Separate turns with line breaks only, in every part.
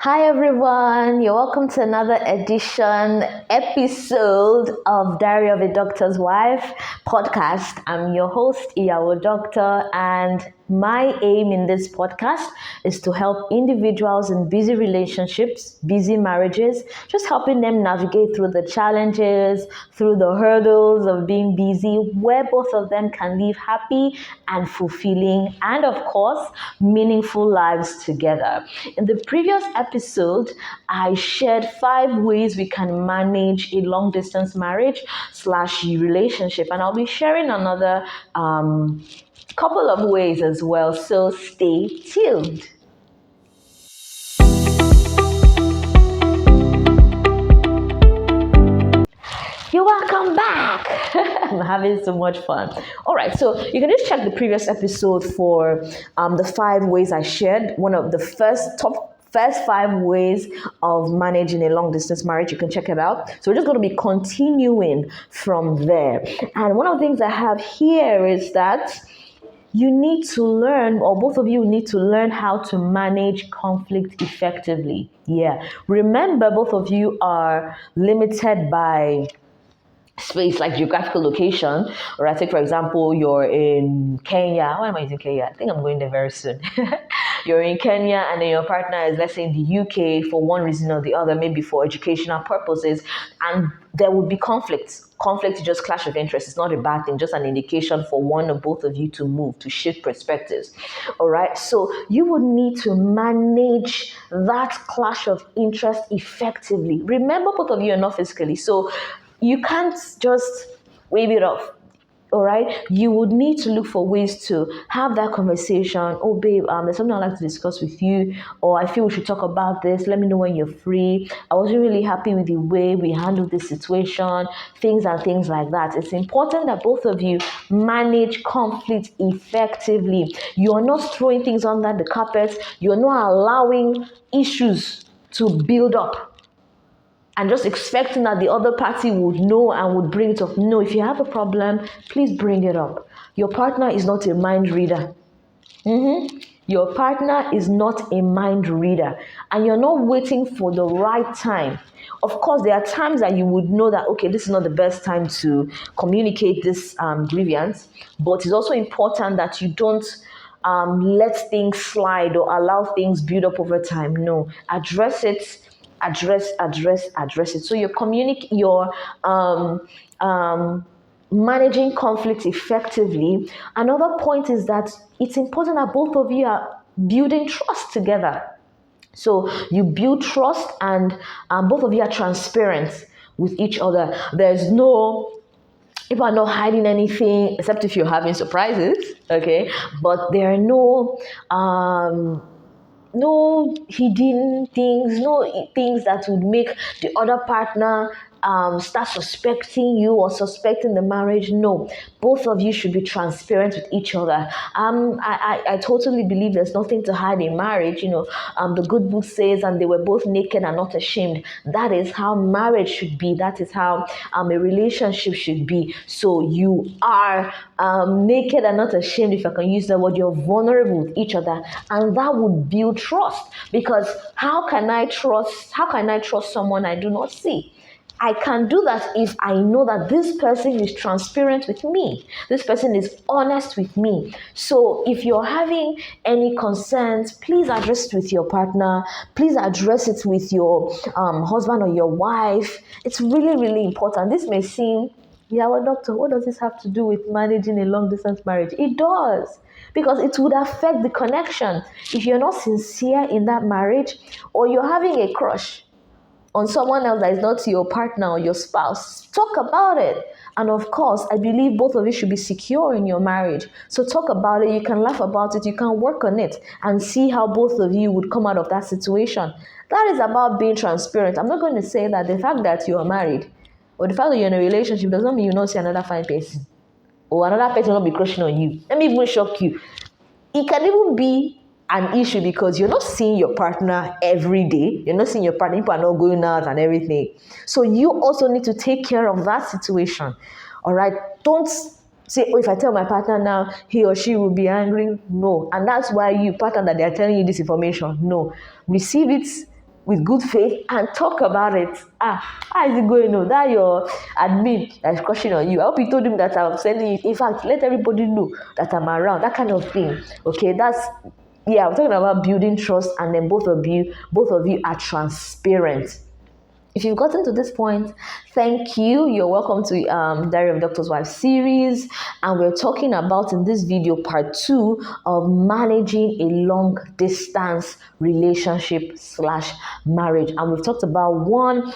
Hi everyone, you're welcome to another episode of Diary of a Doctor's Wife podcast. I'm your host, Iyawo Doctor, and my aim in this podcast is to help individuals in busy relationships, busy marriages, just helping them navigate through the challenges, through the hurdles of being busy, where both of them can live happy and fulfilling, and of course, meaningful lives together. In the previous episode, I shared 5 ways we can manage a long distance marriage / relationship, and I'll be sharing another couple of ways as well, so stay tuned. You're welcome back. I'm having so much fun. All right, so you can just check the previous episode for the 5 ways I shared. One of the first 5 ways of managing a long distance marriage. You can check it out. So we're just going to be continuing from there. And one of the things I have here is that you need to learn, or both of you need to learn how to manage conflict effectively. Yeah. Remember, both of you are limited by space, like geographical location. Or I take, for example, you're in Kenya. Why am I using Kenya? I think I'm going there very soon. You're in Kenya and then your partner is, let's say, in the UK for one reason or the other, maybe for educational purposes, and there would be conflicts. Conflict is just clash of interests. It's not a bad thing, just an indication for one or both of you to move, to shift perspectives. All right. So you would need to manage that clash of interest effectively. Remember, both of you are not physically, so you can't just wave it off. All right, you would need to look for ways to have that conversation. Oh, babe, there's something I'd like to discuss with you, or I feel we should talk about this. Let me know when you're free. I wasn't really happy with the way we handled this situation, things like that. It's important that both of you manage conflict effectively. You're not throwing things under the carpet. You're not allowing issues to build up and just expecting that the other party would know and would bring it up. No, if you have a problem, please bring it up. Your partner is not a mind reader. Your partner is not a mind reader, and you're not waiting for the right time. Of course, there are times that you would know that, okay, this is not the best time to communicate this grievance, but it's also important that you don't let things slide or allow things build up over time. No, address it. Address it. So you're managing conflict effectively. Another point is that it's important that both of you are building trust together. So you build trust, and both of you are transparent with each other. People are not hiding anything, except if you're having surprises, okay? But there are no hidden things, no things that would make the other partner start suspecting you or suspecting the marriage. No, both of you should be transparent with each other. I totally believe there's nothing to hide in marriage. The good book says, and they were both naked and not ashamed. That is how marriage should be. That is how a relationship should be. So you are naked and not ashamed, if I can use that word. You're vulnerable with each other, and that would build trust. Because how can I trust someone I do not see? I can do that if I know that this person is transparent with me. This person is honest with me. So if you're having any concerns, please address it with your partner. Please address it with your husband or your wife. It's really, really important. This may seem, Iyawo Doctor, what does this have to do with managing a long distance marriage? It does. Because it would affect the connection. If you're not sincere in that marriage, or you're having a crush on someone else that is not your partner or your spouse, talk about it. And of course, I believe both of you should be secure in your marriage. So talk about it. You can laugh about it. You can work on it and see how both of you would come out of that situation. That is about being transparent. I'm not going to say that the fact that you are married or the fact that you're in a relationship does not mean you not see another fine person or another person will not be crushing on you. Let me even shock you. It can even be an issue because you're not seeing your partner every day. You're not seeing your partner. People are not going out and everything. So you also need to take care of that situation. All right. Don't say, oh, if I tell my partner now, he or she will be angry. No. And that's why you partner that they're telling you this information. No. Receive it with good faith and talk about it. How is it going on? That your admin that's crushing on you. I hope you told him that I'm sending you. In fact, let everybody know that I'm around. That kind of thing. Okay, that's I'm talking about building trust, and then both of you are transparent. If you've gotten to this point, thank you. You're welcome to Diary of Doctor's Wife series. And we're talking about in this video part 2 of managing a long distance relationship / marriage. And we've talked about 1,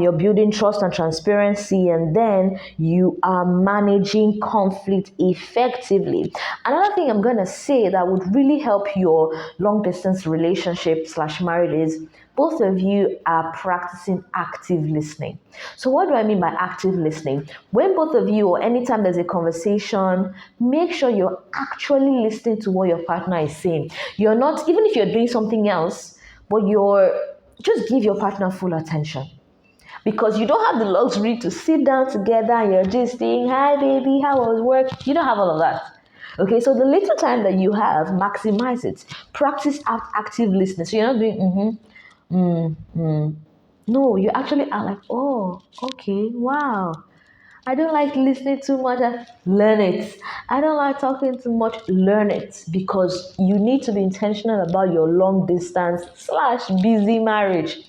you're building trust and transparency, and then you are managing conflict effectively. Another thing I'm going to say that would really help your long distance relationship / marriage is both of you are practicing active listening. So what do I mean by active listening? When both of you, or anytime there's a conversation, make sure you're actually listening to what your partner is saying. You're not, even if you're doing something else, but just give your partner full attention. Because you don't have the luxury to sit down together and you're just saying, hi baby, how was work? You don't have all of that. Okay, so the little time that you have, maximize it. Practice active listening. So you're not doing No, you actually are like, oh, okay, wow. I don't like listening too much. Learn it. I don't like talking too much. Learn it, because you need to be intentional about your long distance / busy marriage.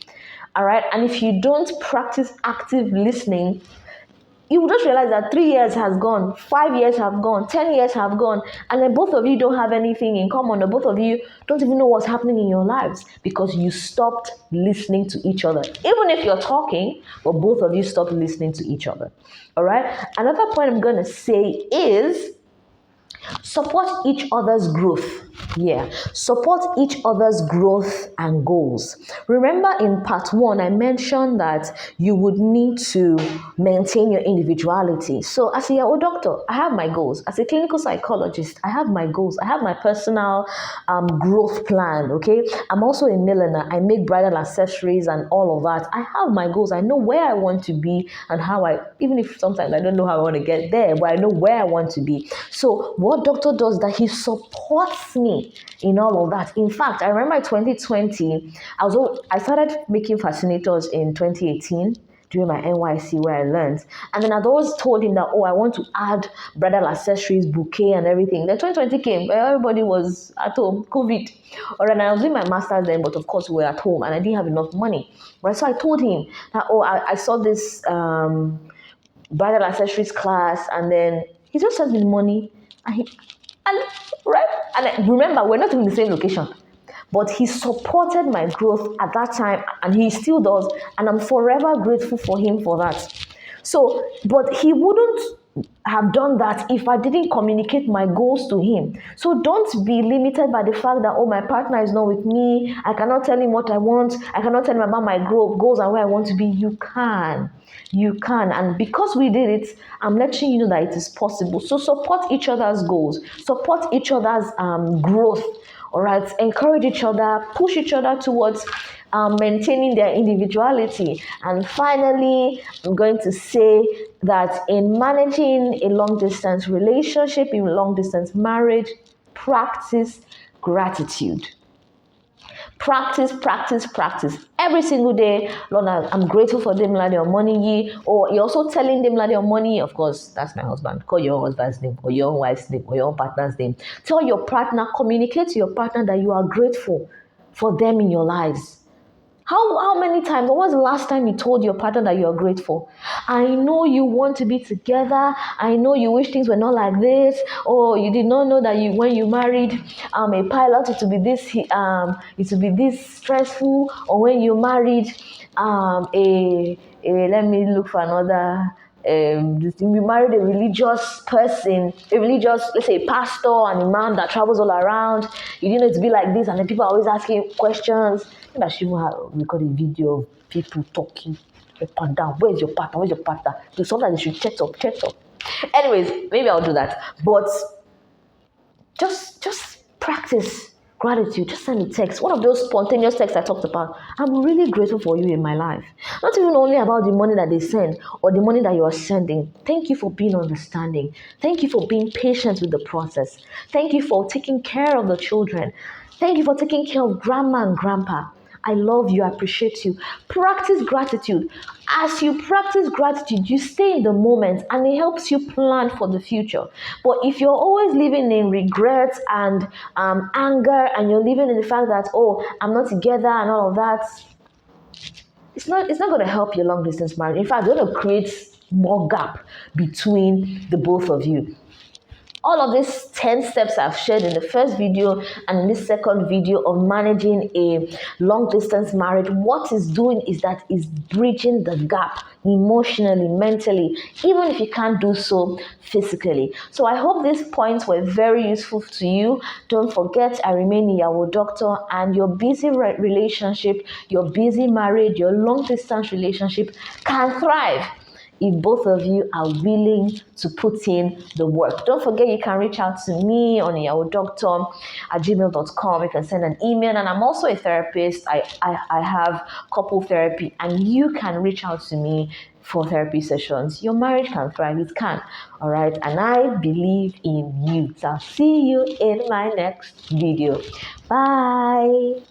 All right. And if you don't practice active listening, you will just realize that 3 years has gone, 5 years have gone, 10 years have gone, and then both of you don't have anything in common, or both of you don't even know what's happening in your lives because you stopped listening to each other. Even if you're talking, but both of you stopped listening to each other. All right. Another point I'm going to say is support each other's growth. Support each other's growth and goals. Remember in part 1, I mentioned that you would need to maintain your individuality. So as a Iyawo Doctor, I have my goals. As a clinical psychologist, I have my goals. I have my personal growth plan, okay? I'm also a milliner. I make bridal accessories and all of that. I have my goals. I know where I want to be and even if sometimes I don't know how I want to get there, but I know where I want to be. So what Doctor does that he supports me in all of that. In fact, I remember 2020, I started making fascinators in 2018 during my NYC where I learned. And then I'd always told him that, I want to add bridal accessories, bouquet and everything. Then 2020 came, everybody was at home, COVID. All right, and I was doing my master's then, but of course we were at home and I didn't have enough money. Right, so I told him that, I saw this bridal accessories class, and then he just sent me the money. And remember, we're not in the same location, but he supported my growth at that time, and he still does, and I'm forever grateful for him for that. So, but he wouldn't have done that if I didn't communicate my goals to him. So don't be limited by the fact that, my partner is not with me, I cannot tell him what I want, I cannot tell him about my goals and where I want to be. You can. And because we did it, I'm letting you know that it is possible. So support each other's goals, support each other's growth. All right, encourage each other, push each other towards maintaining their individuality. And finally, I'm going to say that in managing a long distance relationship, in long distance marriage, practice gratitude. Practice every single day. Lord, I'm grateful for Demilade Omoniyi. Or you're also telling Demilade Omoniyi, of course, that's my husband. Call your husband's name, or your own wife's name, or your own partner's name. Tell your partner, communicate to your partner that you are grateful for them in your lives. How many times, or what's the last time you told your partner that you're grateful? I know you want to be together. I know you wish things were not like this. Or you did not know that when you married a pilot, it would be this stressful. Or when you married let me look for another. We married a religious person, let's say, pastor and imam that travels all around. You didn't know it to be like this, and then people are always asking questions. I should record a video of people talking up and down. Where's your partner? So sometimes they should check up. Anyways, maybe I'll do that. But just practice gratitude. Just send a text. One of those spontaneous texts I talked about. I'm really grateful for you in my life. Not even only about the money that they send or the money that you are sending. Thank you for being understanding. Thank you for being patient with the process. Thank you for taking care of the children. Thank you for taking care of grandma and grandpa. I love you, I appreciate you. Practice gratitude. As you practice gratitude, you stay in the moment and it helps you plan for the future. But if you're always living in regret and anger, and you're living in the fact that, oh, I'm not together and all of that, it's not going to help your long distance marriage. In fact, it's going to create more gap between the both of you. All of these 10 steps I've shared in the first video and in this second video of managing a long distance marriage, what it's doing is that it's bridging the gap emotionally, mentally, even if you can't do so physically. So I hope these points were very useful to you. Don't forget, I remain Iyawo Doctor, and your busy relationship, your busy marriage, your long distance relationship can thrive if both of you are willing to put in the work. Don't forget, you can reach out to me on iyawodoctor@gmail.com. You can send an email, and I'm also a therapist. I have couple therapy, and you can reach out to me for therapy sessions. Your marriage can thrive. It can. All right. And I believe in you. So I'll see you in my next video. Bye.